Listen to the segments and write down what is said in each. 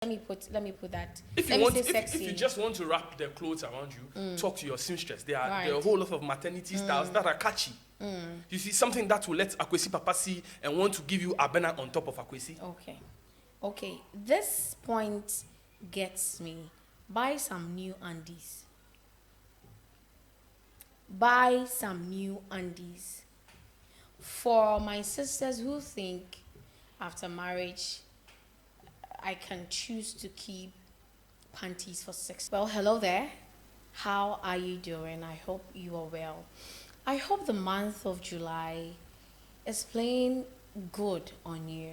Let me put that. If Let you me want, say if sexy. you just want to wrap the clothes around you, talk to your seamstress. There are Right. a whole lot of maternity styles that are catchy. You see something that will let Akwesi Papa see and want to give you Abena on top of Akwesi. Okay. This point gets me. Buy some new undies. Buy some new undies. For my sisters who think after marriage I can choose to keep panties for 6. Well, hello there. How are you doing? I hope you are well. I hope the month of July is playing good on you.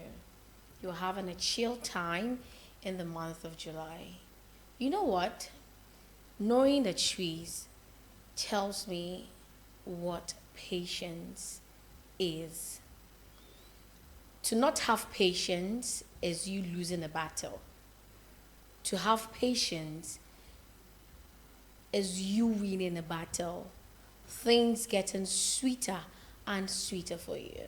You're having a chill time in the month of July. You know what? Knowing the trees tells me what patience is. To not have patience is you losing a battle. To have patience is you winning a battle. Things getting sweeter and sweeter for you.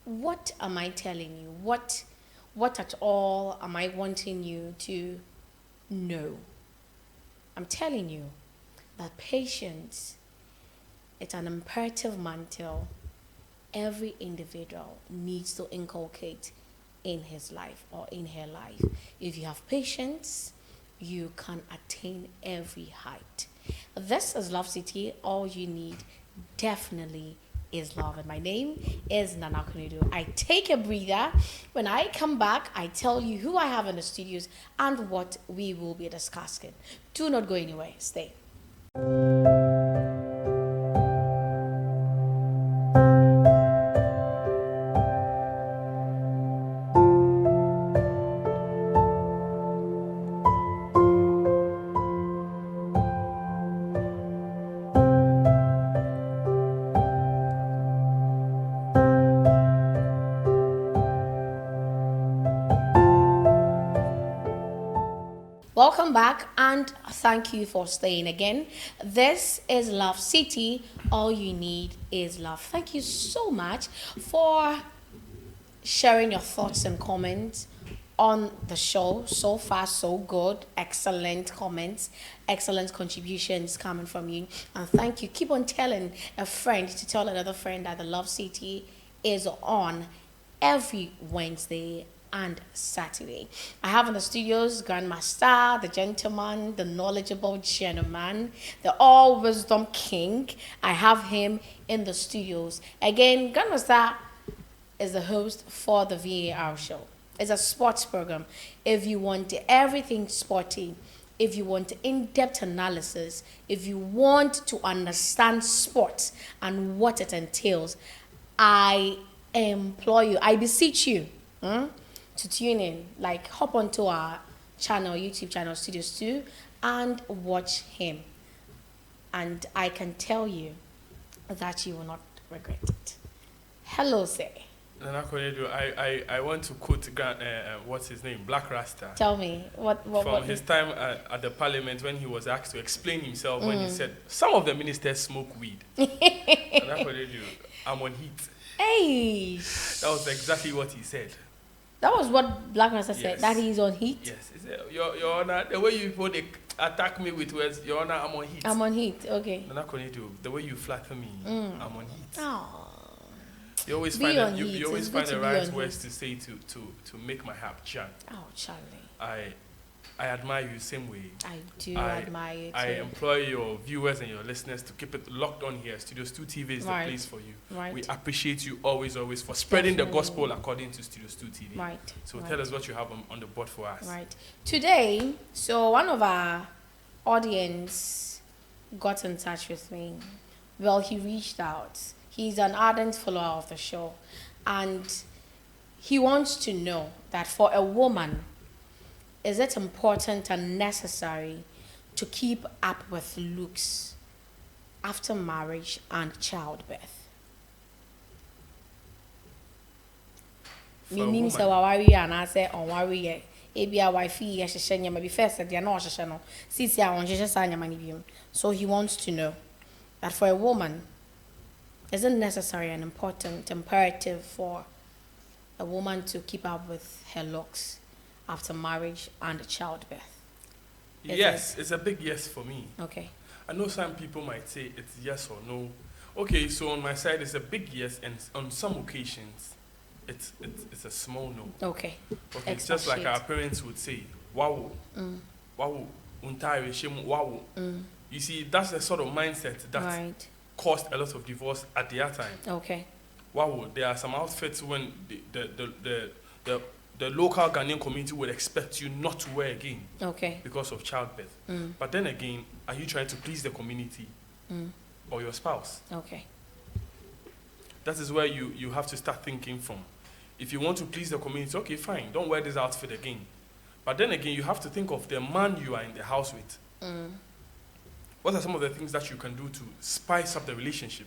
What am I telling you? What at all am I wanting you to know? I'm telling you that patience is an imperative mantle every individual needs to inculcate in his life or in her life. If you have patience, you can attain every height. This is Love City. All you need definitely is love. And my name is Nana Kunidu. I take a breather. When I come back, I tell you who I have in the studios and what we will be discussing. Do not go anywhere. Stay. Welcome back and thank you for staying again. This is Love City. All you need is love. Thank you so much for sharing your thoughts and comments on the show. So far, so good. Excellent comments, excellent contributions coming from you. And thank you. Keep on telling a friend to tell another friend that the Love City is on every Wednesday and Saturday. I have in the studios Grandmaster, the gentleman, the knowledgeable gentleman, the all wisdom king. I have him in the studios. Again, Grandmaster is the host for the VAR show. It's a sports program. If you want everything sporty, if you want in-depth analysis, if you want to understand sports and what it entails, I implore you, I beseech you, to tune in. Like, hop onto our channel, YouTube channel, Studios 2, and watch him. And I can tell you that you will not regret it. Hello, sir. Nana Konedo, I want to quote what's his name, Black Rasta. Tell me From his time at the parliament when he was asked to explain himself when he said some of the ministers smoke weed. Nana Konedo, I'm on heat. Hey, that was exactly what he said. That was what Black Rasta said. That he's on heat. Yes, he said, Your Honor, the way you put attack me with words, Your Honor, I'm on heat. I'm on heat. Okay. Nana Konedo, the way you flatter me, I'm on heat. Oh. You always find the right words to say to make my heart jump. Oh, Charlie. I admire you the same way. I do admire you too. I implore your viewers and your listeners to keep it locked on here. Studios 2 TV is the place for you. Right. We appreciate you always for spreading the gospel according to Studios 2 TV. Right. So tell us what you have on the board for us. Right. Today, so one of our audience got in touch with me. Well, he reached out. He's an ardent follower of the show. And he wants to know that for a woman, is it important and necessary to keep up with looks after marriage and childbirth? Meaning, so I worry and I say, on worry, Abia wife, yes, maybe first, they're not a so he wants to know that for a woman, is it necessary and important, imperative for a woman to keep up with her looks after marriage and childbirth? Yes, it's a big yes for me. Okay. I know some people might say it's yes or no. Okay, so on my side it's a big yes, and on some occasions it's a small no. Okay. Okay, it's just like our parents would say, wow, wow, untire shame, wow. You see, that's the sort of mindset that caused a lot of divorce at their time. Okay. Wow, there are some outfits when the local Ghanaian community would expect you not to wear again. Okay. Because of childbirth. But then again, are you trying to please the community or your spouse? Okay. That is where you have to start thinking from. If you want to please the community, okay, fine, don't wear this outfit again. But then again, you have to think of the man you are in the house with. What are some of the things that you can do to spice up the relationship?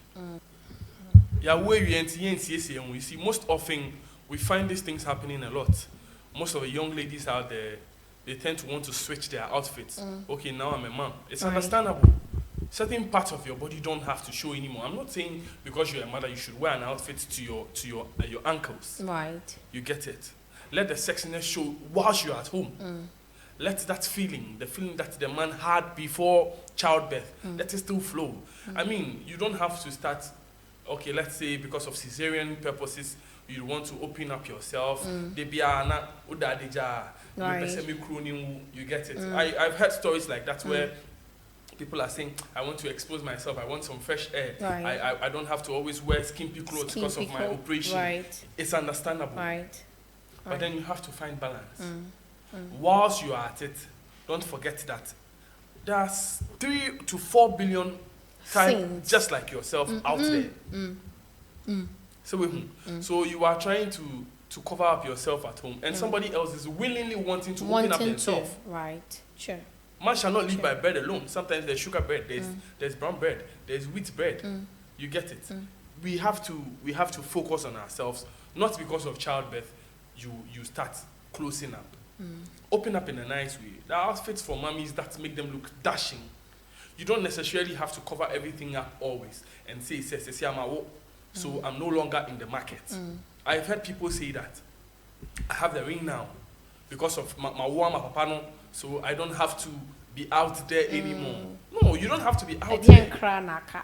You see, most often we find these things happening a lot. Most of the young ladies out there, they tend to want to switch their outfits. Okay, now I'm a mom. It's understandable. Certain parts of your body don't have to show anymore. I'm not saying because you're a mother you should wear an outfit to your ankles. Right. You get it. Let the sexiness show whilst you're at home. Let that feeling, the feeling that the man had before childbirth, let it still flow. I mean, you don't have to start, okay, let's say because of cesarean purposes, you want to open up yourself. You get it. I've heard stories like that where people are saying, I want to expose myself, I want some fresh air. Right. I don't have to always wear skimpy clothes because of my operation. Right. It's understandable. Right. But then you have to find balance. Whilst you are at it, don't forget that there's 3 to 4 billion times just like yourself out there. So you are trying to cover up yourself at home, and somebody else is willingly wanting to open up themselves. Right. Sure. Man shall not live by bread alone. Sometimes there's sugar bread, there's brown bread, there's wheat bread. You get it. We have to focus on ourselves, not because of childbirth. You start closing up. Open up in a nice way. There are outfits for mummies that make them look dashing. You don't necessarily have to cover everything up always and say, so I'm no longer in the market. I've heard people say that. I have the ring now because of my papa no, so I don't have to be out there anymore. No, you don't have to be out there.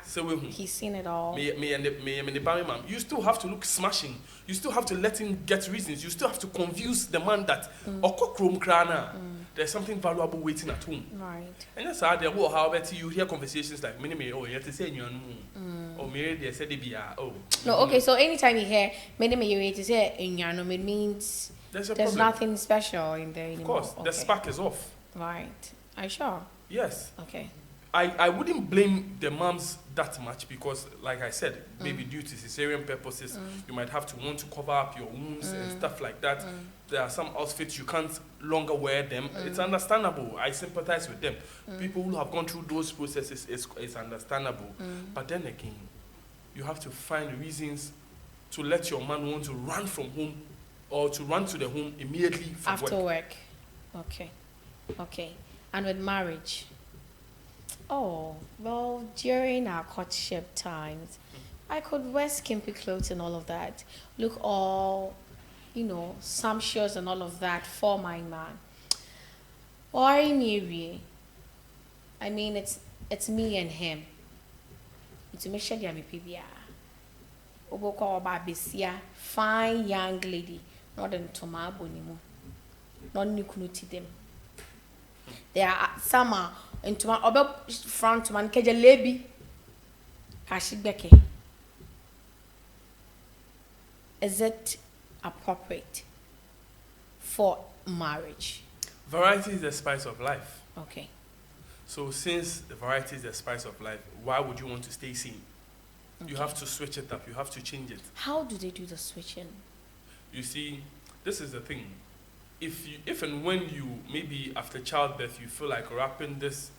So he's seen it all. You still have to look smashing. You still have to let him get reasons. You still have to confuse the man that there's something valuable waiting at home. Right. And that's how however you hear conversations like many oh you have to say or maybe they said they be no, okay, so anytime you hear many to say it means there's nothing special in there anymore. Of course, the spark is off. Right. Are you sure? Yes. Okay. I wouldn't blame the moms that much because, like I said, maybe due to cesarean purposes, you might have to want to cover up your wounds and stuff like that. There are some outfits you can't longer wear them. It's understandable. I sympathize with them. People who have gone through those processes is understandable. But then again, you have to find reasons to let your man want to run from home or to run to the home immediately from after work. Okay. Okay. And with marriage? Oh, well, during our courtship times, I could wear skimpy clothes and all of that. Look all, sumptuous and all of that for my man. Or maybe, I mean, it's me and him. It's me shadi ami PBR. Oboko oba besia, fine young lady, not in tomabo anymore. Not nukunuti them. There are some into my other front man kejelebi kashibeke. Is it appropriate for marriage? Variety is the spice of life. Okay. So since the variety is the spice of life, why would you want to stay same? Okay. You have to switch it up. You have to change it. How do they do the switching? You see, this is the thing. If and when you, maybe after childbirth, you feel like wrapping this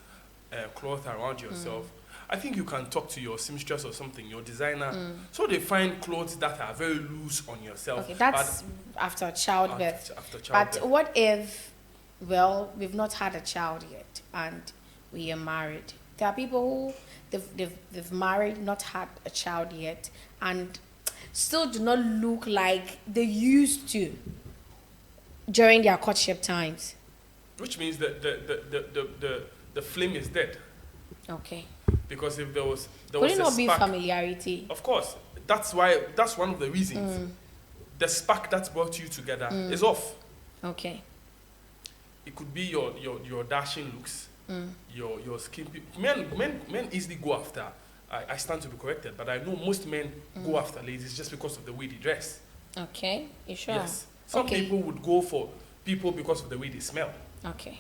cloth around yourself, I think you can talk to your seamstress or something, your designer, so they find clothes that are very loose on yourself. Okay, that's after childbirth. After childbirth. But what if, well, we've not had a child yet and we are married? There are people who they've married, not had a child yet, and still do not look like they used to. during their courtship times. Which means that the flame is dead. Okay. Because if there was Could it a not be spark, familiarity? of course, that's one of the reasons. The spark that brought you together is off. Okay. It could be your dashing looks, your skin. Men easily go after. I stand to be corrected, but I know most men go after ladies just because of the way they dress. Okay. You sure? Yes. Some people would go for people because of the way they smell. Okay.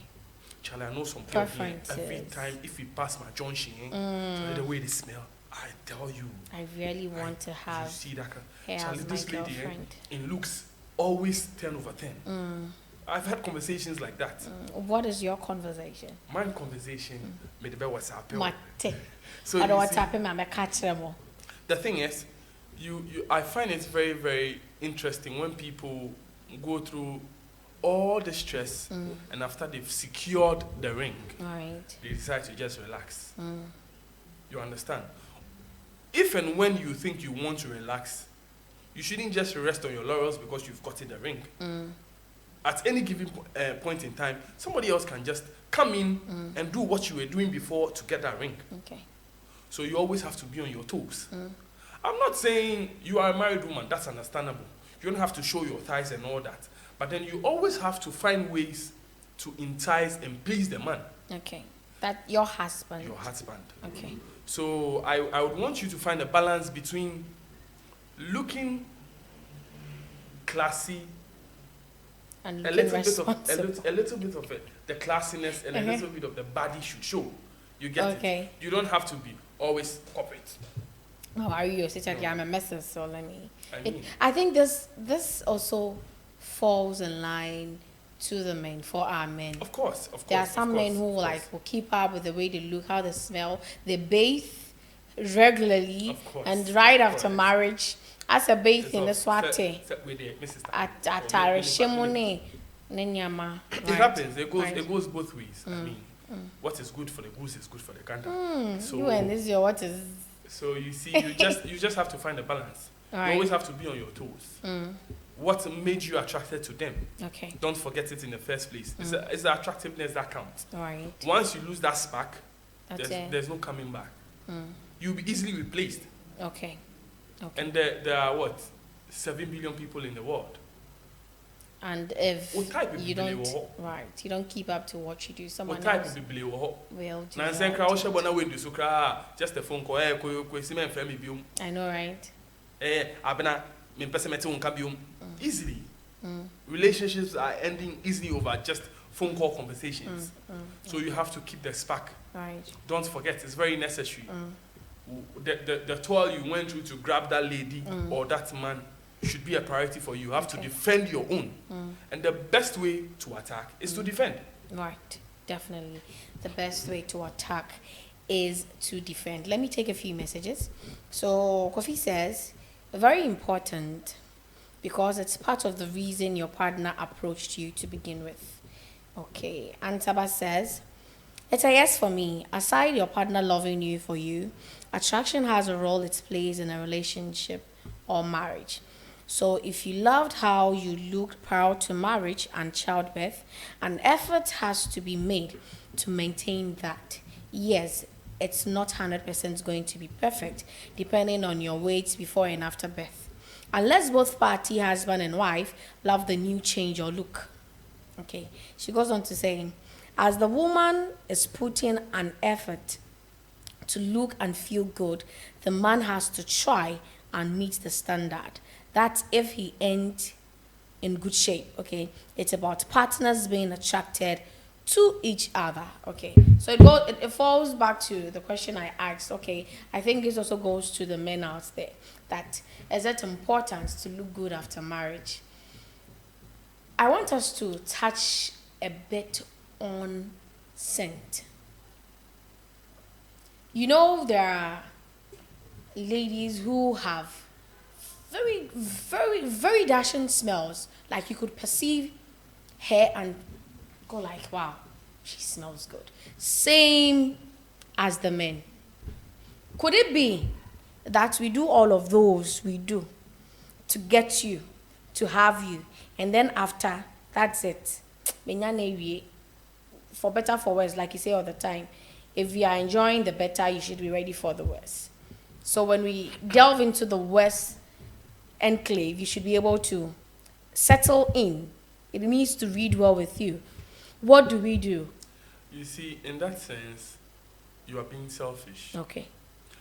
Charlie, I know some people Preferences. every time if we pass my junction, the way they smell, I tell you. I really want to You have see that hair Charlie, as my this lady girlfriend. in looks always 10 over 10. I've had conversations like that. What is your conversation? My conversation made the WhatsApp. Mate. So I don't you want see, to happen. I'm catch them all. the thing is, I find it very, very interesting when people go through all the stress and after they've secured the ring, Right. they decide to just relax. You understand? If and when you think you want to relax, you shouldn't just rest on your laurels because you've gotten the ring. At any given point in time, somebody else can just come in and do what you were doing before to get that ring. Okay. So you always have to be on your toes. I'm not saying you are a married woman, that's understandable. You don't have to show your thighs and all that. But then you always have to find ways to entice and please the man. Okay. That your husband. Your husband. Okay. So I would want you to find a balance between looking classy, And a looking little responsible. bit of it, the classiness, and a little bit of the body should show. You get Okay. it? You don't have to be always corporate. Oh, are you? I'm a messer, so let me. I mean, I think this also falls in line to the men, for our men. of course. There are some men who of course. like will keep up with the way they look, how they smell. They bathe regularly, Of course. and right after Correct. marriage, as a bath It's in the all swate, set with the Mrs. atare shemone, nenyama. It happens. It Right. goes both ways. I mean, what is good for the goose is good for the gander. You and this your what is So you see, you just have to find a balance. All You always right. have to be on your toes. What made you attracted to them? Okay. Don't forget it in the first place. It's the attractiveness that counts. All right. Once you lose that spark, That's it. there's no coming back. You'll be easily replaced. Okay. Okay. And there are what? 7 billion people in the world. And if What type of you people don't, you are? right, you don't keep up to what you do, someone What type else of people you are? will do Nansen that. kra wo shebo na we do so kra just a phone call ko si men fa me biom I know, right? abena me pese mete won ka biom easily. Relationships are ending easily over just phone call conversations. So you have to keep the spark. Right. Don't forget, it's very necessary. The toil you went through to grab that lady or that man should be a priority for you. You have to Okay. defend your own. And the best way to attack is to defend. Right. Definitely. The best way to attack is to defend. Let me take a few messages. So Kofi says, very important because it's part of the reason your partner approached you to begin with. Okay. Antaba says, it's a yes for me. Aside your partner loving you for you, attraction has a role it plays in a relationship or marriage. So if you loved how you looked prior to marriage and childbirth, an effort has to be made to maintain that. Yes, it's not 100% going to be perfect, depending on your weight before and after birth. Unless both party, husband and wife, love the new change or look. Okay. She goes on to saying, as the woman is putting an effort to look and feel good, the man has to try and meet the standard. That's if he ain't in good shape. Okay. It's about partners being attracted to each other. Okay. So it falls back to the question I asked. Okay. I think this also goes to the men out there. That is it important to look good after marriage? I want us to touch a bit on scent. You know, there are ladies who have very, very, very dashing smells. Like you could perceive hair and go like, wow, she smells good. Same as the men. Could it be that we do all of those we do to get you, to have you, and then after That's it. For better, for worse, like you say all the time, if you are enjoying the better, you should be ready for the worse. So when we delve into the worst enclave, you should be able to settle in. It needs to read well with you. What do we do? You see, in that sense, you are being selfish. Okay.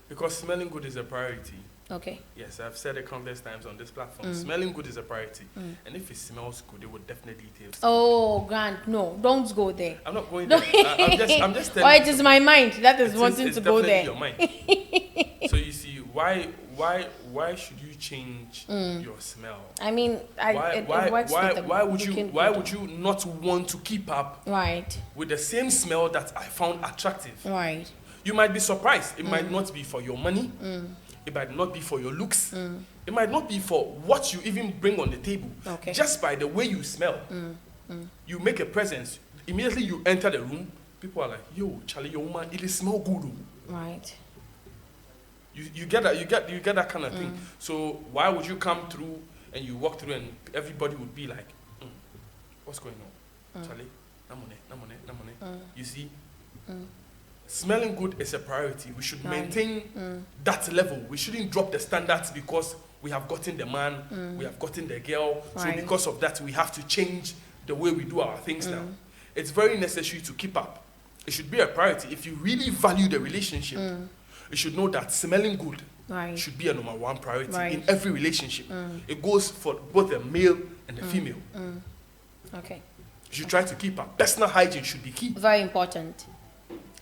Because smelling good is a priority. Okay. Yes, I've said it countless times on this platform. Smelling good is a priority. And if it smells good, it would definitely taste. Oh, Grant, no, don't go there. I'm not going there. I'm just telling Or you. it is my mind that is wanting It's to go there. your mind. So you see, why should you change your smell? I mean, it works with the why would you not want to keep up right with the same smell that I found attractive? Right. You might be surprised. It might not be for your money. It might not be for your looks. It might not be for what you even bring on the table. Okay. Just by the way you smell. You make a presence. Immediately you enter the room, people are like, yo, Charlie, your woman, it smell good. Right. You get that kind of thing. So why would you come through and you walk through and everybody would be like, what's going on? Charlie, namone. You see? Smelling good is a priority. We should maintain that level. We shouldn't drop the standards because we have gotten the man, we have gotten the girl. Right. So because of that, we have to change the way we do our things now. It's very necessary to keep up. It should be a priority. If you really value the relationship, you should know that smelling good should be a number one priority in every relationship. It goes for both the male and the female. Okay. You should try to keep up. Personal hygiene should be key. Very important.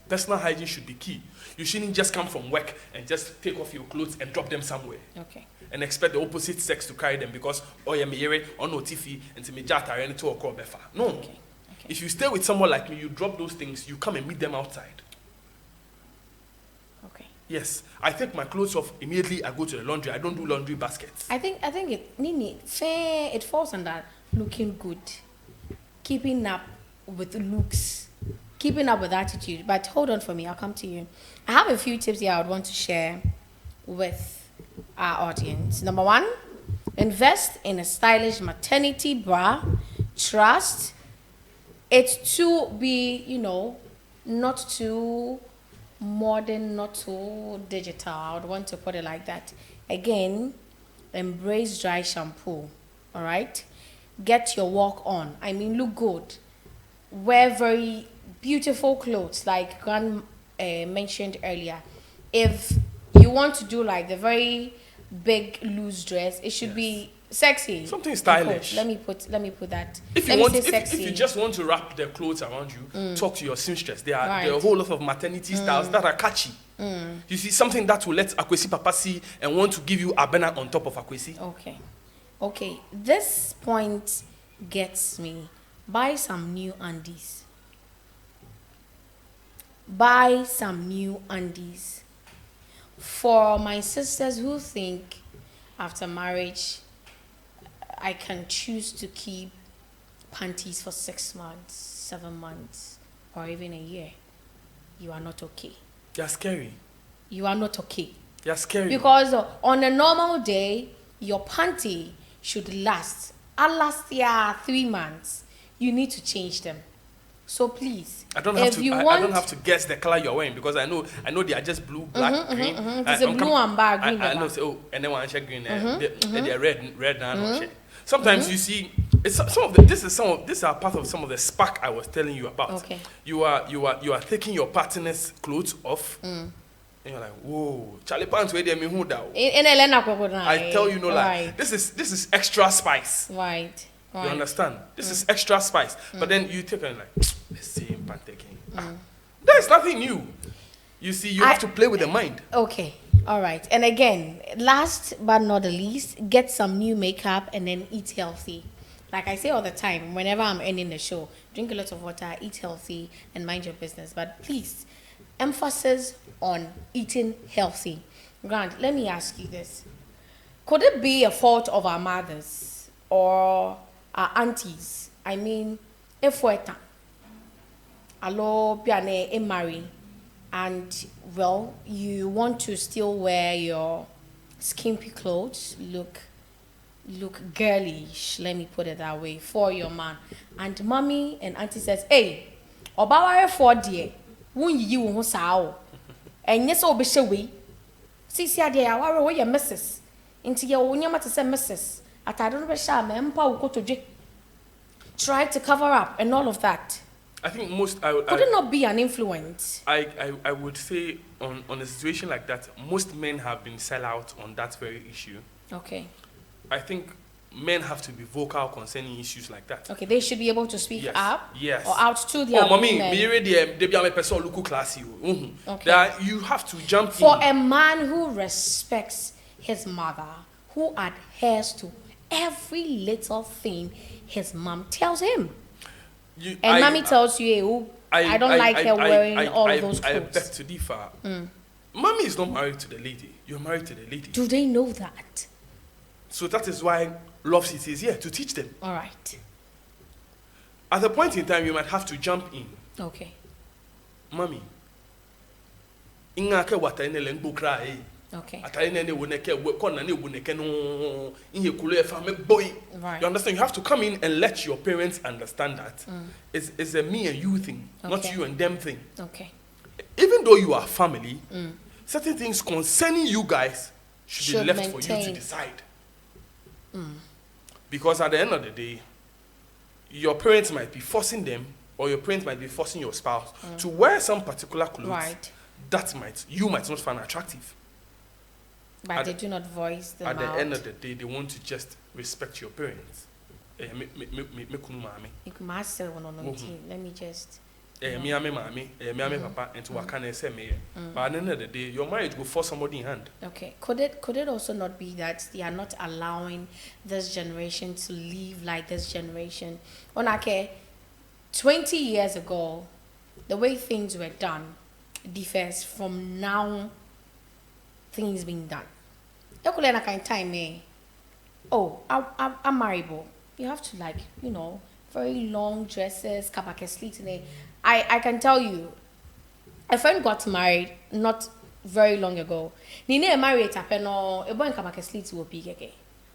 Personal hygiene should be key. You shouldn't just come from work and just take off your clothes and drop them somewhere. Okay. And expect the opposite sex to carry them because yeah, me here or no tiffy and to me jata and to a befa. No. Okay. If you stay with someone like me, you drop those things, you come and meet them outside. Okay. Yes. I take my clothes off immediately, I go to the laundry. I don't do laundry baskets. I think it falls under looking good. Keeping up with looks. Keeping up with attitude. But hold on for me, I'll come to you. I have a few tips here I would want to share with our audience. Number one, invest in a stylish maternity bra. Trust it to be, not too modern, not too digital. I would want to put it like that. Again, embrace dry shampoo. All right? Get your work on. I mean, look good. Wear very beautiful clothes, like Gran mentioned earlier. If you want to do like the very big loose dress, it should be sexy. Something stylish. Let me put that. If you just want to wrap the clothes around you, talk to your seamstress. There are a whole lot of maternity styles that are catchy. You see, something that will let Akwesi Papa see and want to give you Abena on top of Akwesi. Okay. This point gets me. Buy some new undies. Buy some new undies. For my sisters who think after marriage I can choose to keep panties for 6 months, 7 months, or even a year, you are not okay. You're scary. You are not okay. You're scary. Because on a normal day, your panty should last. Last year, 3 months. You need to change them. So please, I don't have to guess the color you're wearing because I know they are just blue, black, green. It's a blue and black, green. I know. So and then one check green. They're red now. Sometimes you see, these are part of some of the spark I was telling you about. Okay. You are taking your partner's clothes off. And you're like, whoa, Charlie pants where they me who down. I tell you no lie. This is extra spice. Right. You understand? This is extra spice. But then you take it like, the same pant again. There's nothing new. You see, you have to play with the mind. Okay. All right. And again, last but not the least, get some new makeup and then eat healthy. Like I say all the time, whenever I'm ending the show, drink a lot of water, eat healthy, and mind your business. But please, emphasis on eating healthy. Grant, let me ask you this. Could it be a fault of our mothers or our aunties? I mean, if we're marry, and well, you want to still wear your skimpy clothes, look look girlish, let me put it that way, for your man. And mommy and auntie says, hey, Obaware for dear, won't you won't sow? And yes, oh, be we. See, dear, our way, your missus. Into your own yammer to say missus. At I don't know, shall Empa go to J. Try to cover up and all of that. I think most could it not be an influence? I would say on a situation like that, most men have been sell out on that very issue. Okay. I think men have to be vocal concerning issues like that. Okay, they should be able to speak up. Yes. Or out to their mommy, women. they be a person look classy. Okay. That you have to jump for in. a man who respects his mother, who adheres to every little thing his mom tells him. Mommy tells you, I don't like her wearing all those clothes. I beg to differ. Mommy is not married to the lady. You're married to the lady. Do they know that? So that is why Love City is here, to teach them. All right. At a point in time, you might have to jump in. Okay. Mommy. Inga ke wata ine lengbo kra eh. Okay. Right. You understand? You have to come in and let your parents understand that it's a me and you thing, not you and them thing. Okay. Even though you are family, certain things concerning you guys should be left for you to decide. Because at the end of the day, your parents might be forcing them, or your parents might be forcing your spouse to wear some particular clothes that you might not find attractive. But they do not voice them out. At the end of the day, they want to just respect your parents. Let me just. Papa, and to what can I say, me? But at the end of the day, your marriage will force somebody in hand. Okay. Could it also not be that they are not allowing this generation to live like this generation? When 20 years ago, the way things were done differs from now. Things being done. Oh, I'm marriable. You have to very long dresses, kabake sleet in it. I can tell you, a friend got married not very long ago. Nine married tapeno, a boy in kabake sleet will be again.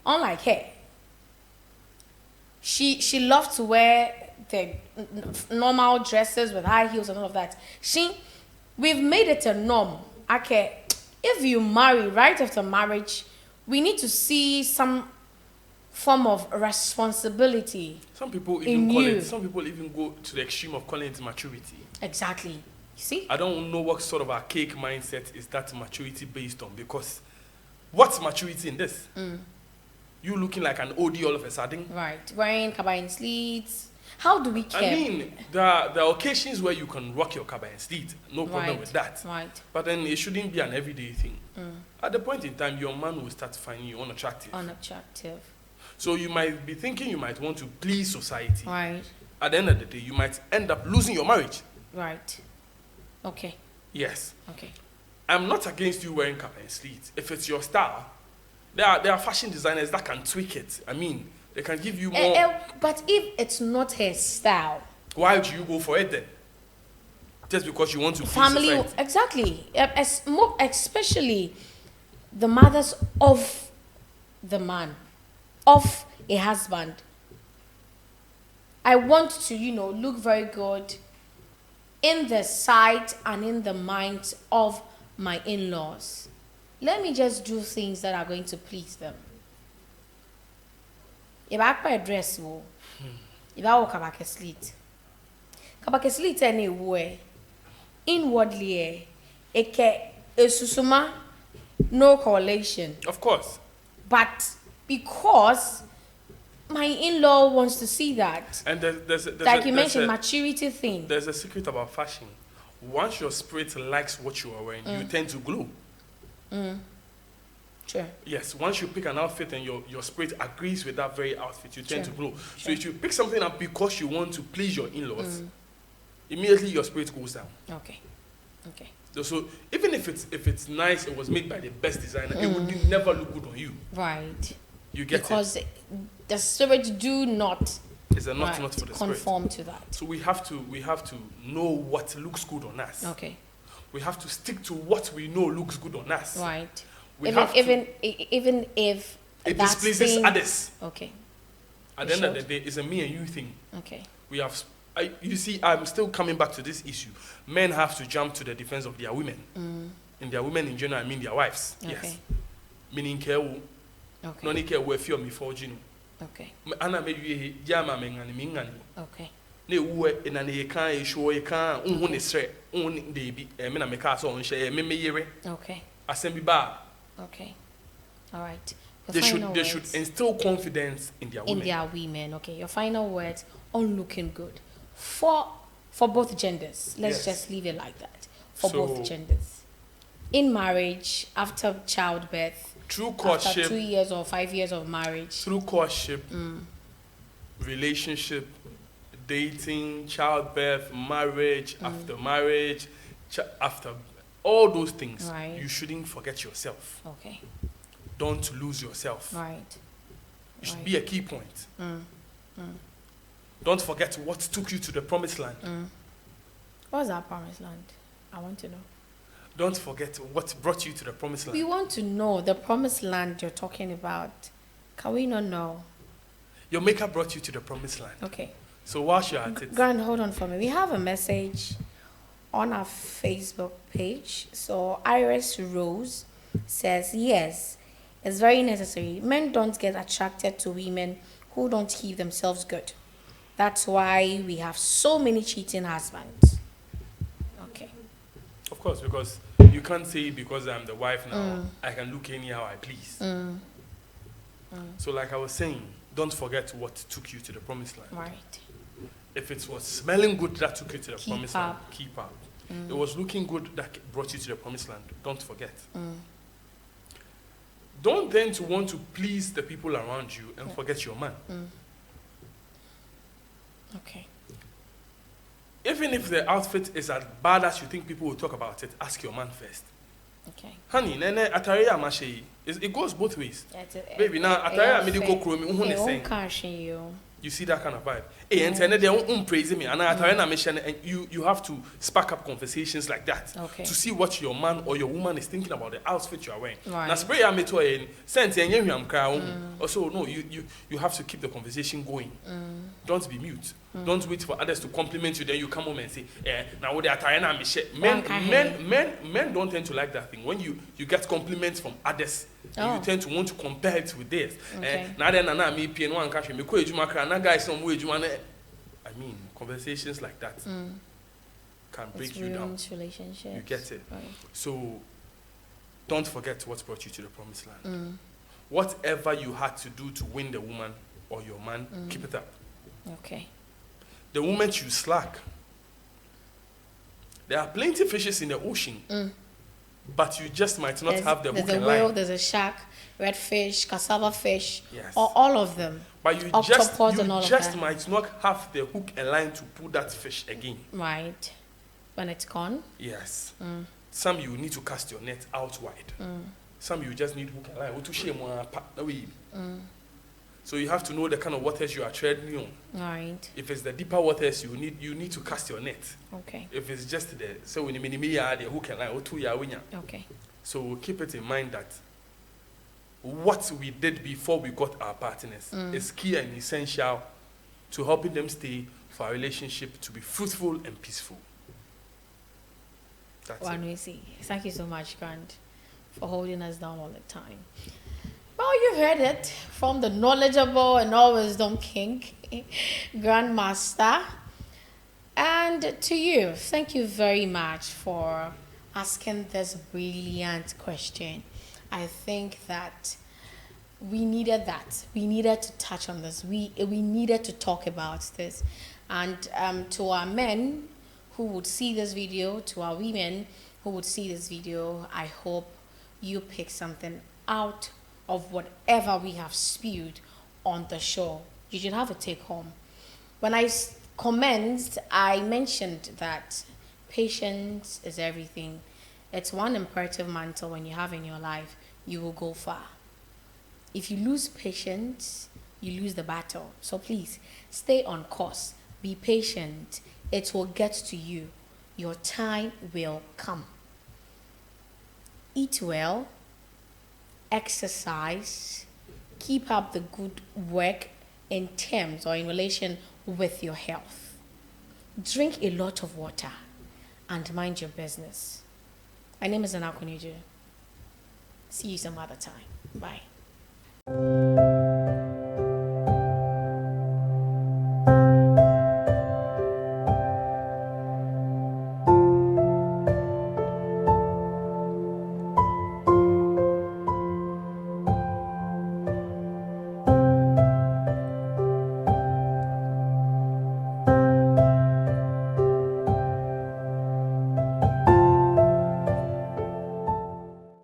Unlike her, she loved to wear the normal dresses with high heels and all of that. We've made it a norm. Okay. If you marry, right after marriage, we need to see some form of responsibility. Some people even go to the extreme of calling it maturity. Exactly. You see? I don't know what sort of archaic mindset is that maturity based on, because what's maturity in this? You looking like an oldie all of a sudden? Right. Wearing kabine sleeves. How do we care? I mean, there are occasions where you can rock your kabine sleeve. No problem with that. Right. But then it shouldn't be an everyday thing. At the point in time, your man will start finding you unattractive. So you might be thinking you might want to please society. Right. At the end of the day, you might end up losing your marriage. Right. Okay. Yes. Okay. I'm not against you wearing kabine sleeve. If it's your style, there are fashion designers that can tweak it. I mean, they can give you more. But if it's not her style, why do you go for it then? Just because you want to family please society. Exactly. Especially the mothers of the man, of a husband. I want to, look very good in the sight and in the minds of my in-laws. Let me just do things that are going to please them. If I wear a dress, if I walk kabake sleet anywhere, inwardly, susuma, no correlation. Of course. But because my in-law wants to see that, and there's like you mentioned, maturity thing. There's a secret about fashion. Once your spirit likes what you are wearing, you tend to glow. Sure. Yes, once you pick an outfit and your spirit agrees with that very outfit, you tend to glow. So if you pick something up because you want to please your in-laws, immediately your spirit goes down. Okay. So even if it's nice, it was made by the best designer, it would never look good on you. Right. You get because the spirit do not is a not for the conform spirit. To that. So we have to know what looks good on us. Okay. We have to stick to what we know looks good on us. Right. Even if It that displeases same- others. Okay. At the end of the Should. day, it's a me and you thing. Okay. We have. You see, I'm still coming back to this issue. Men have to jump to the defense of their women. And their women in general, I mean their wives. Yes. Okay. Meaning care. Okay. No care where fear me for Jino. Okay. Anna maybe Yama Mengani Mingani. Okay. Ne uwe ina ne kan show ye kan unhu ne sre unhu de bi me na me ka so on share me yere Okay. asem bi ba Okay. All right. Your they final should words instill confidence in their in women. their women. Okay. Your final words on looking good for both genders. Let's Yes. just leave it like that. For So- both genders. In marriage, after childbirth, Through after courtship, 2 years or 5 years of marriage. through courtship, relationship, dating, childbirth, marriage, after marriage, after all those things, Right. you shouldn't forget yourself. Okay. Don't lose yourself. Right. It should Right. be a key point. Don't forget what took you to the promised land. What's our promised land? I want to know. Don't forget what brought you to the promised We land. want to know the promised land you're talking about. Can we not know? Your maker brought you to the promised land. Okay. So whilst you're at it, Grant, hold on for me. We have a message on our Facebook page. So Iris Rose says, yes, it's very necessary. Men don't get attracted to women who don't keep themselves good. That's why we have so many cheating husbands. Okay. of course, because you can't say because I'm the wife now, I can look anyhow I please. So like I was saying, don't forget what took you to the promised land. Right. If it was smelling good that took you to the Keep promised up. land, keep up. It was looking good that brought you to the promised land, don't forget. Don't then to want to please the people around you and forget your man. Okay. Even if the outfit is as bad as you think people will talk about it, ask your man first. Okay. Honey, nene atare ya mashe. It goes both ways. That's it. Baby, now atare ya medical chromi unhu ne saying. Cash you. You see that kind of vibe. Hey, and then they praise me. And atare na mission, and you have to spark up conversations like that Okay. to see what your man or your woman is thinking about the outfit you are wearing. Right. Now spray ya meto en sense en yen am kra. Also no, you have to keep the conversation going. Don't be mute. Don't wait for others to compliment you. Then you come home and say, now what they are na me share. Men don't tend to like that thing. When you get compliments from others, Oh. you tend to want to compare it with theirs. Okay. Now then, na me pay no one cash me ko ejuma kra na guys some way ejuma na. I mean, conversations like that can break It's you down. ruins relationships. You get it. Right. So don't forget what brought you to the promised land. Whatever you had to do to win the woman or your man, keep it up. Okay. The moment you slack, there are plenty fishes in the ocean, but you just might not have the hook there's and a whale, line. there's a shark, redfish, cassava fish, Yes. or all of them. But you octopus and all of just that. might not have the hook and line to pull that fish again. Right. When it's gone. Yes. Some you need to cast your net out wide. Some you just need hook and line. So you have to know the kind of waters you are treading on. Right. If it's the deeper waters, you need to cast your net. Okay. If it's just the so when the hook and line, Okay. so keep it in mind that what we did before we got our partners is key and essential to helping them stay for our relationship to be fruitful and peaceful. That's One it. we see. Thank you so much, Grant, for holding us down all the time. Well, you've heard it from the knowledgeable and always wisdom king, Grandmaster. And to you, thank you very much for asking this brilliant question. I think that we needed that. We needed to touch on this. We needed to talk about this. And to our men who would see this video, to our women who would see this video, I hope you pick something out of whatever we have spewed on the show. You should have a take home. When I commenced, I mentioned that patience is everything. It's one imperative mantle when you have in your life, you will go far. If you lose patience, you lose the battle. So please, stay on course. Be patient. It will get to you. Your time will come. Eat well. Exercise. keep up the good work in terms or in relation with your health. Drink a lot of water and mind your business. My name is Anna Kuniju. See you some other time. Bye.